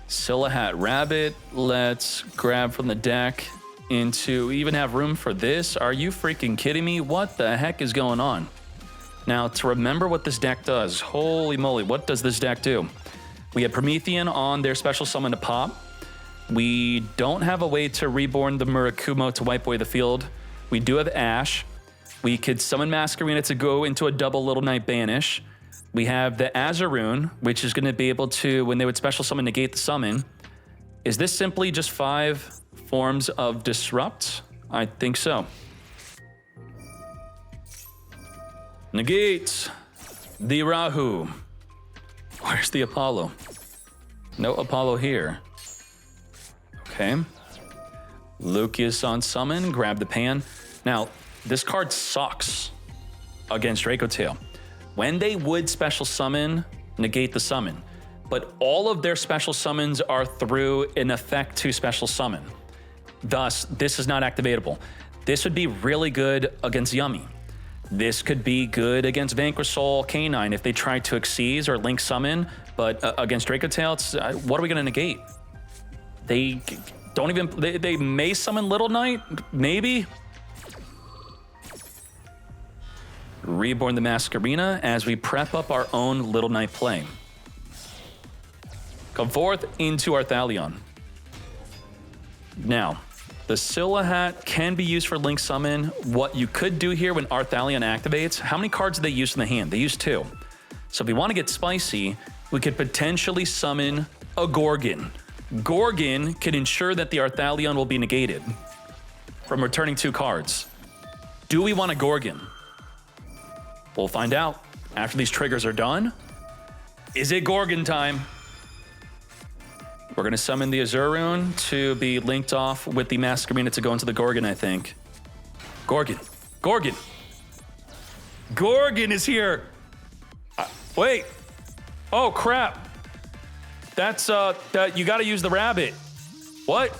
Silahat Rabbit, let's grab from the deck into even have room for this. Are you freaking kidding me? What the heck is going on? Now, to remember what this deck does, holy moly, what does this deck do? We have Promethean on their special summon to pop. We don't have a way to reborn the Murakumo to wipe away the field. We do have Ash. We could summon Masquerena to go into a double Little Knight Banish. We have the Azaroon, which is going to be able to, when they would special summon, negate the summon. Is this simply just 5 forms of Disrupt? I think so. Negate the Rahu. Where's the Apollo? No Apollo here. Okay. Lucius on summon, grab the pan. Now, this card sucks against Dracotail. When they would special summon, negate the summon. But all of their special summons are through an effect to special summon. Thus, this is not activatable. This would be really good against Yummy. This could be good against Vanquish Soul Canine if they try to Xyz or Link Summon, but against Dracotail, it's, what are we gonna negate? They don't even, they may summon Little Knight, maybe? Reborn the Masquerena as we prep up our own Little Knight play. Come forth into our Thalion. Now, the Silahat can be used for Link Summon. What you could do here when our Thalion activates, how many cards do they use in the hand? They use 2. So if we want to get spicy, we could potentially summon a Gorgon. Gorgon can ensure that the Arthalion will be negated from returning 2 cards. Do we want a Gorgon? We'll find out after these triggers are done. Is it Gorgon time? We're going to summon the Azaroon to be linked off with the Masquerena to go into the Gorgon, I think. Gorgon. Gorgon. Gorgon is here. Wait. Oh, crap. That's, you got to use the rabbit. What?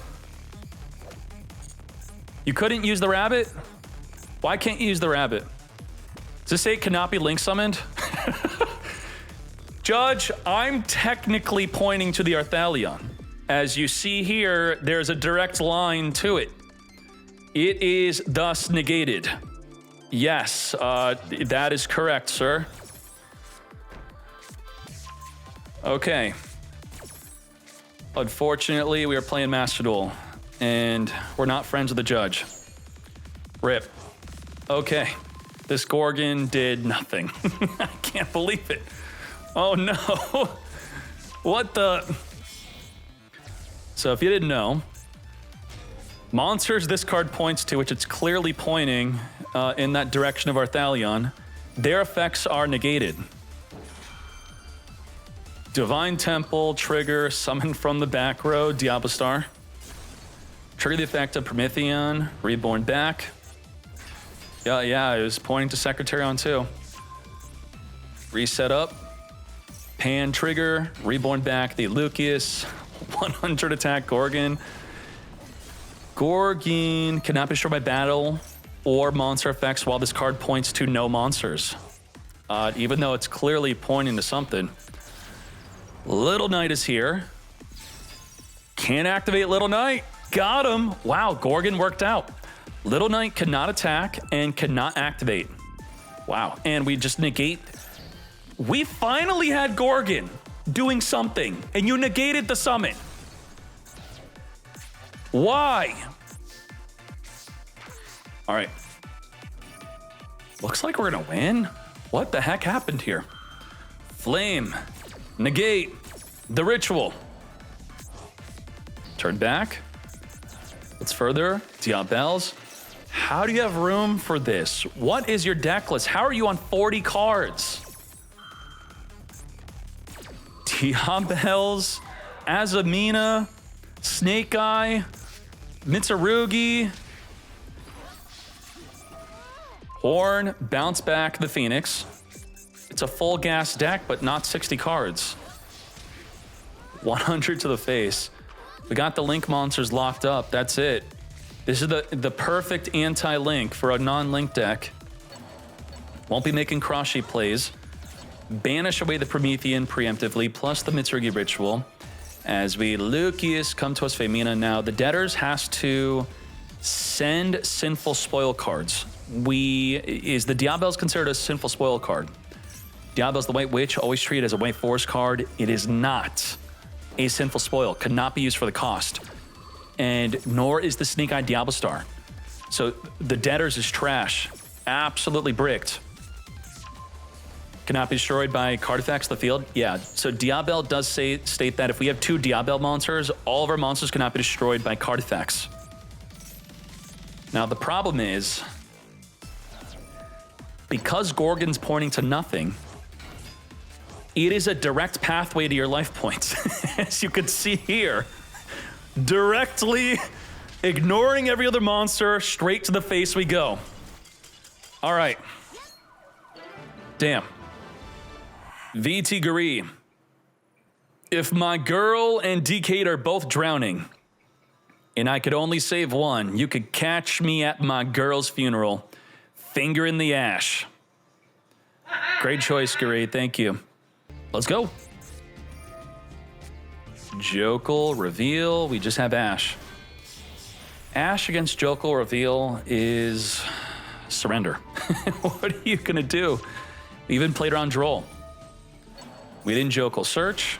You couldn't use the rabbit? Why can't you use the rabbit? Does this say it cannot be Link summoned? Judge, I'm technically pointing to the Arthalion. As you see here, there's a direct line to it. It is thus negated. Yes, that is correct, sir. Okay. Unfortunately, we are playing Master Duel, and we're not friends with the judge. RIP. Okay. This Gorgon did nothing. I can't believe it. Oh no. What the? So if you didn't know, monsters this card points to, which it's clearly pointing in that direction of Arthalion, their effects are negated. Divine Temple, trigger, summon from the back row, Diablo Star. Trigger the effect of Promethean, reborn back. Yeah, it was pointing to Secretary on 2. Reset up. Pan trigger. Reborn back the Lucius. 100 attack Gorgon. Gorgon cannot be destroyed by battle or monster effects while this card points to no monsters. even though it's clearly pointing to something. Little Knight is here. Can't activate Little Knight. Got him. Wow, Gorgon worked out. Little Knight cannot attack and cannot activate. Wow, and we just negate. We finally had Gorgon doing something, and you negated the summon. Why? All right. Looks like we're gonna win. What the heck happened here? Flame. Negate. The ritual. Turn back. Let's further. Diabels. How do you have room for this? What is your deck list? How are you on 40 cards? Diabels. Azamina. Snake Eye. Mitsurugi. Horn. Bounce back the Phoenix. It's a full gas deck, but not 60 cards. 100 to the face. We got the Link monsters locked up. That's it. This is the perfect anti-Link for a non-Link deck. Won't be making Krashi plays. Banish away the Promethean preemptively, plus the Mitsurugi Ritual. As we Lucius come to us Femina. Now, the Debtors has to send Sinful Spoil cards. Is the Diabels considered a Sinful Spoil card? Diabels the White Witch, always treated as a White Force card. It is not a Sinful Spoil, could not be used for the cost. And nor is the Snake Eye Diablo Star. So the Debtors is trash. Absolutely bricked. Cannot be destroyed by card effects the field. Yeah, so Diabel does state that if we have 2 Diabel monsters, all of our monsters cannot be destroyed by card effects. Now the problem is, because Gorgon's pointing to nothing, it is a direct pathway to your life points. As you can see here, directly ignoring every other monster, straight to the face we go. All right. Damn. VT Guri. If my girl and Decade are both drowning, and I could only save one, you could catch me at my girl's funeral, finger in the ash. Great choice, Guri. Thank you. Let's go. Jokel, reveal. We just have Ash. Ash against Jokel, reveal is surrender. What are you going to do? We even played around Droll. We didn't Jokel search.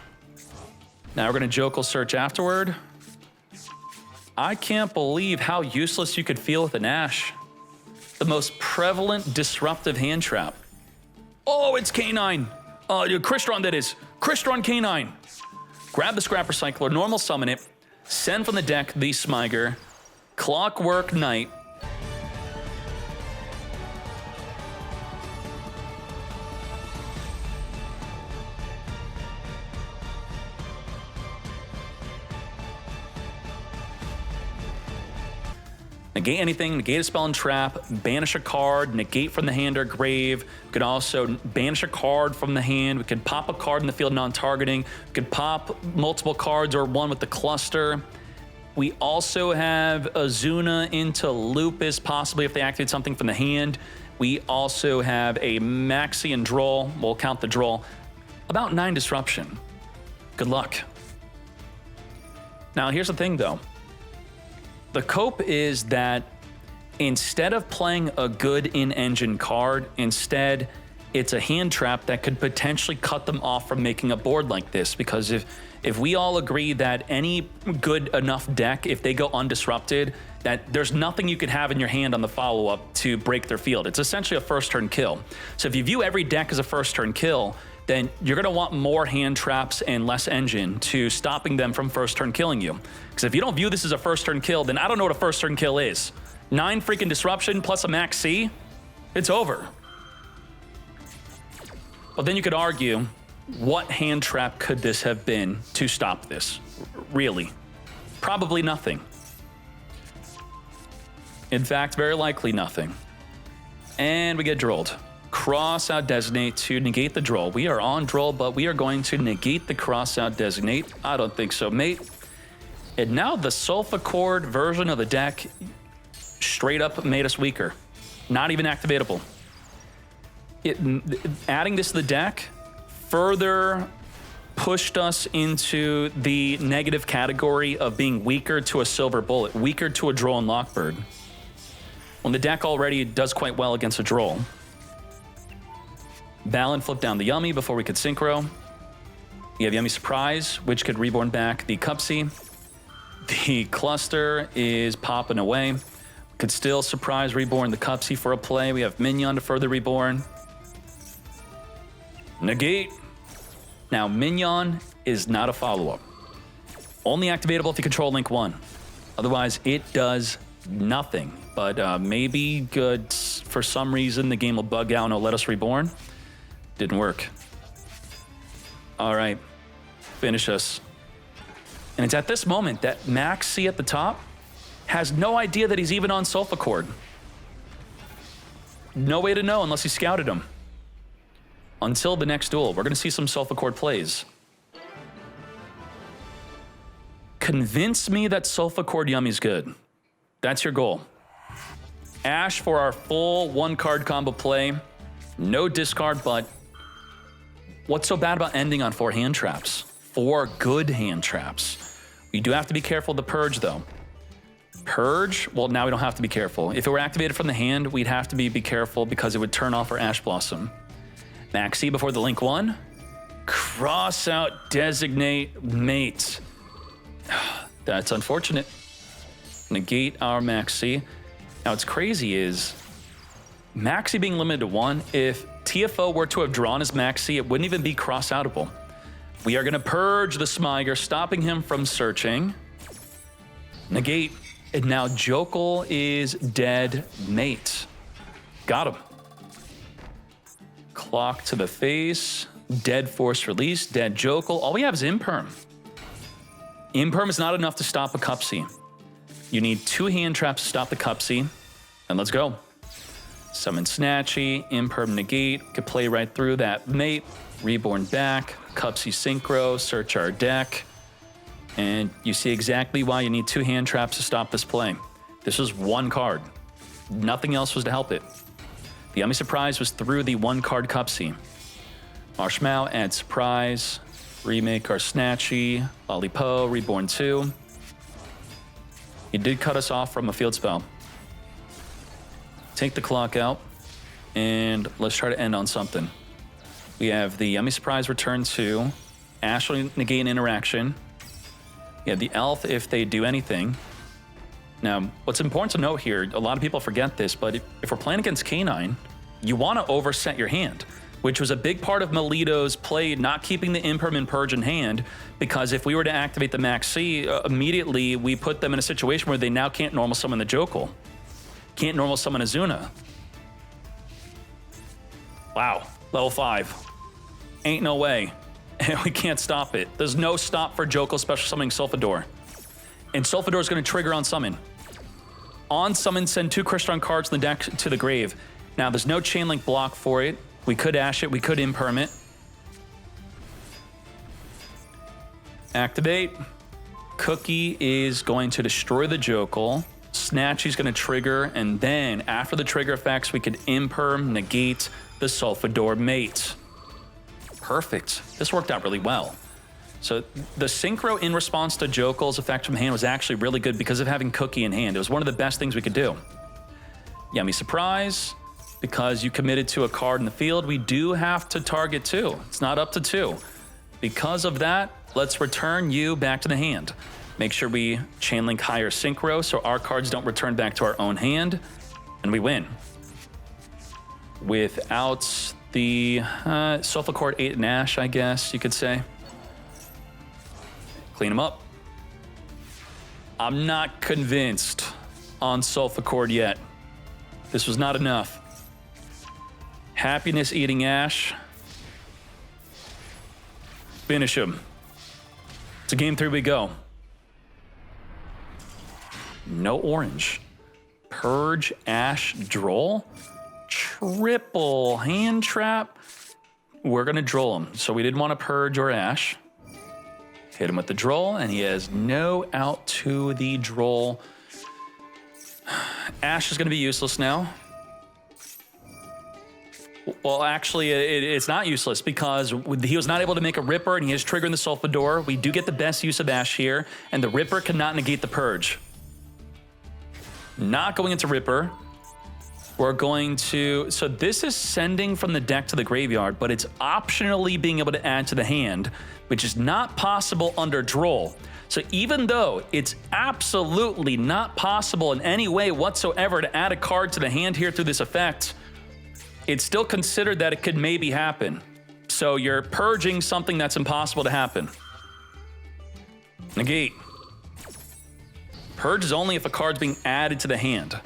Now we're going to Jokel search afterward. I can't believe how useless you could feel with an Ash. The most prevalent disruptive hand trap. Oh, it's K9. Crystron, that is. Crystron K9. Grab the Scrap Recycler, normal summon it, send from the deck the Smiger, Clockwork Knight. Negate anything, negate a spell and trap, banish a card, negate from the hand or grave. We could also banish a card from the hand. We could pop a card in the field non-targeting. We could pop multiple cards or one with the cluster. We also have Azuna into Lupus, possibly if they activate something from the hand. We also have a Maxi and Droll. We'll count the Droll. About 9 disruption. Good luck. Now, here's the thing, though. The cope is that instead of playing a good in-engine card, instead it's a hand trap that could potentially cut them off from making a board like this. Because if we all agree that any good enough deck, if they go undisrupted, that there's nothing you could have in your hand on the follow-up to break their field. It's essentially a first-turn kill. So if you view every deck as a first-turn kill, then you're going to want more hand traps and less engine to stopping them from first turn killing you. Because if you don't view this as a first turn kill, then I don't know what a first turn kill is. 9 freaking disruption plus a max C, it's over. But then you could argue, what hand trap could this have been to stop this? Really? Probably nothing. In fact, very likely nothing. And we get drolled. Cross out designate to negate the Droll. We are on Droll, but we are going to negate the cross out designate. I don't think so, mate. And now the Sulfa Chord version of the deck straight up made us weaker. Not even activatable. Adding this to the deck further pushed us into the negative category of being weaker to a Silver Bullet, weaker to a Droll and Lockbird, when the deck already does quite well against a Droll. Balin flipped down the Yummy before we could Synchro. You have Yummy Surprise, which could reborn back the Cupsy. The Cluster is popping away. Could still Surprise reborn the Cupsy for a play. We have Minion to further reborn. Negate. Now, Minion is not a follow-up. Only activatable if you control Link 1. Otherwise, it does nothing. But maybe good for some reason the game will bug out and it'll let us reborn. Didn't work. All right. Finish us. And it's at this moment that Maxi at the top has no idea that he's even on SolfaCord. No way to know unless he scouted him. Until the next duel, we're going to see some SolfaCord plays. Convince me that SolfaCord Yummy's good. That's your goal. Ash for our full one-card combo play. No discard, but what's so bad about ending on 4 hand traps? 4 good hand traps. We do have to be careful of the Purge, though. Purge, well, now we don't have to be careful. If it were activated from the hand, we'd have to be careful because it would turn off our Ash Blossom. Maxi before the Link 1. Cross out, designate, mate. That's unfortunate. Negate our Maxi. Now, what's crazy is Maxi being limited to 1, if TFO were to have drawn his Maxi, it wouldn't even be cross-outable. We are going to Purge the Smyger, stopping him from searching. Negate. And now Jokel is dead, mate. Got him. Clock to the face. Dead Force Release. Dead Jokel. All we have is Imperm. Imperm is not enough to stop a Cupsy. You need 2 hand traps to stop the Cupsy. And let's go. Summon Snatchy. Imperm Negate. Could play right through that mate. Reborn back. Cupsy Synchro. Search our deck. And you see exactly why you need 2 hand traps to stop this play. This was 1 card. Nothing else was to help it. The Yummy Surprise was through the 1-card Cupsy. Marshmallow, add Surprise. Remake our Snatchy. Lollipo, Reborn 2. He did cut us off from a field spell. Take the clock out. And let's try to end on something. We have the Yummy Surprise return 2. Ash will negate an interaction. Yeah, the Elf if they do anything. Now, what's important to note here, a lot of people forget this, but if we're playing against K9, you want to overset your hand, which was a big part of Melito's play, not keeping the Imperm and Purge in hand, because if we were to activate the Maxi, immediately we put them in a situation where they now can't normal summon the Jokel. Can't normal summon Azuna. Wow, level 5. Ain't no way. And we can't stop it. There's no stop for Jokel special summoning Solfador. And Solfador is going to trigger on summon. On summon, send 2 Crystron cards in the deck to the grave. Now, there's no chain link block for it. We could Ash it. We could Imperm it. Activate. Cookie is going to destroy the Jokel. Snatchy's going to trigger. And then, after the trigger effects, we could Imperm, negate the Solfador mate. Perfect. This worked out really well. So the Synchro in response to Jokel's effect from hand was actually really good because of having Cookie in hand. It was one of the best things we could do. Yummy Surprise. Because you committed to a card in the field, we do have to target 2. It's not up to 2. Because of that, let's return you back to the hand. Make sure we chain link higher Synchro so our cards don't return back to our own hand, and we win. Without the SolfaCord 8 and Ash, I guess you could say. Clean them up. I'm not convinced on SolfaCord yet. This was not enough. Happiness eating Ash. Finish him. To game 3 we go. No orange. Purge, Ash, Droll. Triple hand trap. We're going to Droll him. So we didn't want to Purge or Ash. Hit him with the Droll, and he has no out to the Droll. Ash is going to be useless now. Well, actually, it's not useless because he was not able to make a Ripper and he is triggering the Solfador. We do get the best use of Ash here, and the Ripper cannot negate the Purge. Not going into Ripper. We're going to... So this is sending from the deck to the graveyard, but it's optionally being able to add to the hand, which is not possible under Droll. So even though it's absolutely not possible in any way whatsoever to add a card to the hand here through this effect, it's still considered that it could maybe happen. So you're purging something that's impossible to happen. Negate. Purge is only if a card's being added to the hand.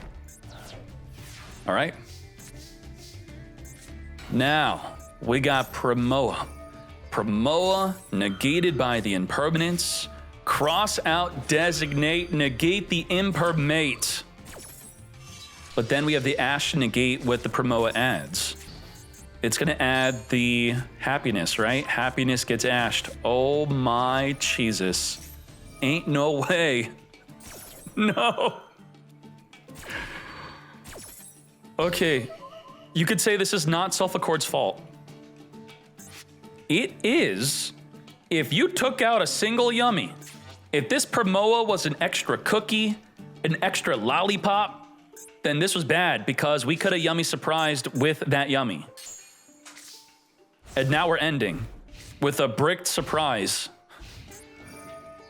All right. Now, we got Promoa. Promoa negated by the impermanence. Cross out, designate, negate the impermate. But then we have the Ash negate with the Promoa adds. It's gonna add the happiness, right? Happiness gets ashed. Oh my Jesus. Ain't no way. No. Okay, you could say this is not Solfacord's fault. It is if you took out a single Yummy. If this Promoa was an extra cookie, an extra lollipop, then this was bad because we could have Yummy surprised with that Yummy. And now we're ending with a bricked surprise.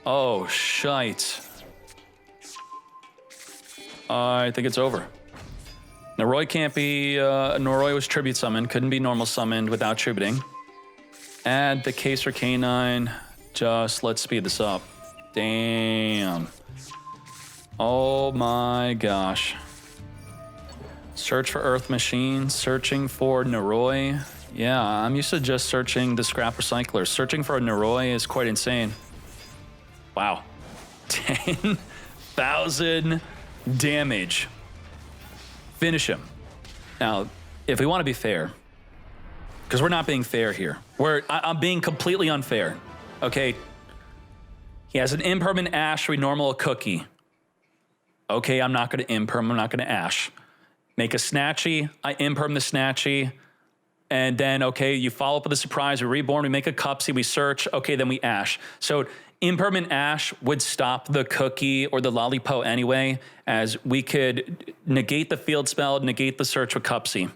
Oh, shite. I think it's over. Noroi can't be, Noroi was tribute summoned, couldn't be normal summoned without tributing. Add the Caser Canine, just let's speed this up. Damn. Oh my gosh. Search for Earth Machine, searching for Noroi. Yeah, I'm used to just searching the Scrap Recycler. Searching for a Noroi is quite insane. Wow. 10,000 damage. Finish him. Now, if we want to be fair, because we're not being fair here. I'm being completely unfair, okay? He has an impermanent Ash, we normal a cookie. Okay, I'm not going to imperm, I'm not going to Ash. Make a Snatchy, I imperm the Snatchy, and then, okay, you follow up with a surprise, we reborn, we make a Cupsy, we search, okay, then we Ash. So impermanent Ash would stop the cookie or the Lollipop anyway, as we could negate the field spell, negate the search with Cupsy.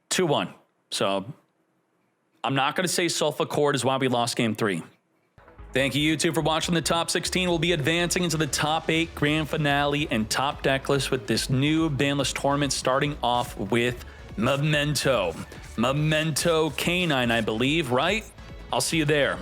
2-1. So I'm not going to say Solfachord is why we lost game 3. Thank you, YouTube, for watching the top 16. We'll be advancing into the top 8 grand finale and top deck list with this new Banlist tournament, starting off with Memento. Memento Canine, I believe, right? I'll see you there.